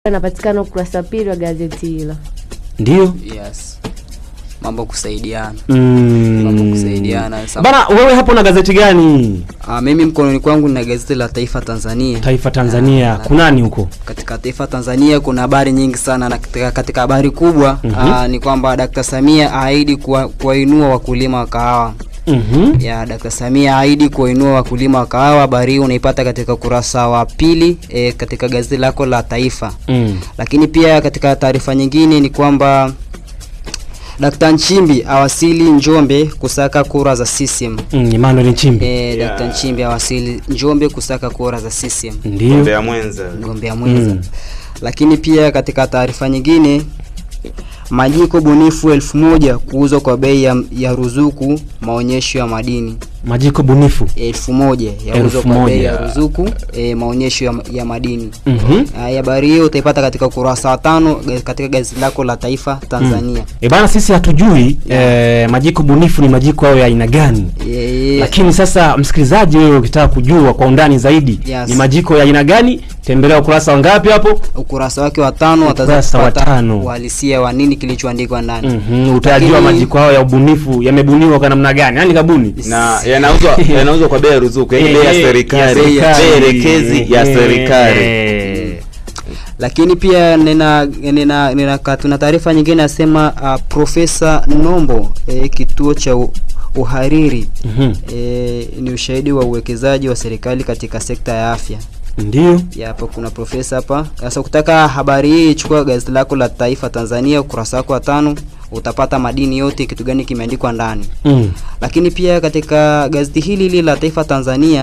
Yanapatikana ukurasa pili wa gazeti hilo. Ndio? Yes. Mambo kusaidiana. Mambo kusaidiana. Bana, wewe hapo na gazeti gani? Mimi mkononi kwangu na gazeti la Taifa Tanzania. Taifa Tanzania. Kunani huko? Katika Taifa Tanzania kuna habari nyingi sana, na katika habari kubwa ni kwamba Dr. Samia ahidi kuwainua wakulima wa kahawa. Ya Dr. Samia ahidi kuwainua wakulima wa kahawa. Habari hii unaipata katika kurasa wa pili katika gazeti lako la Taifa. Lakini pia katika taarifa nyingine ni kwamba Dr. Nchimbi awasili Njombe kusaka kura za CCM. Emmanuel Nchimbi. Dr. Nchimbi awasili Njombe kusaka kura za CCM. Ndio. Gombea mwenza. Lakini pia katika taarifa nyingine, majiko bunifu 1000 kuuzwa kwa bei ya ruzuku maonyesho ya madini. Majiko bunifu 1000 yauzwa kwa bei ya ruzuku maonyesho ya madini. Habari hiyo utaipata katika kurasa wa 5 katika gazeti lako la Taifa Tanzania. Bana, sisi hatujui majiko bunifu ni majiko au ya aina gani. Lakini sasa msikilizaji, wewe ukitaka kujua kwa undani zaidi ni majiko ya aina gani, tembelea ukurasa wa ngapi hapo? Ukurasa wake wa 5 utapata uhalisia wa nini kilichoandikwa ndani. Utajua majiko hao ya ubunifu yamebuniwa kwa namna gani, yani kabuni na yanauzwa kwa bei ya ruzuku, bei ya serikali, bei elekezi ya serikali. Lakini pia tuna taarifa nyingine nasema Profesa Nombo kituo cha uhariri ni ushahidi wa uwekezaji wa serikali katika sekta ya afya. Ndio. Hapa kuna profesa hapa. Sasa ukitaka habari hii chukua gazeti lako la Taifa Tanzania ukurasa wako wa 5 utapata madini yote, kitu gani kimeandikwa ndani. Lakini pia katika gazeti hili la Taifa Tanzania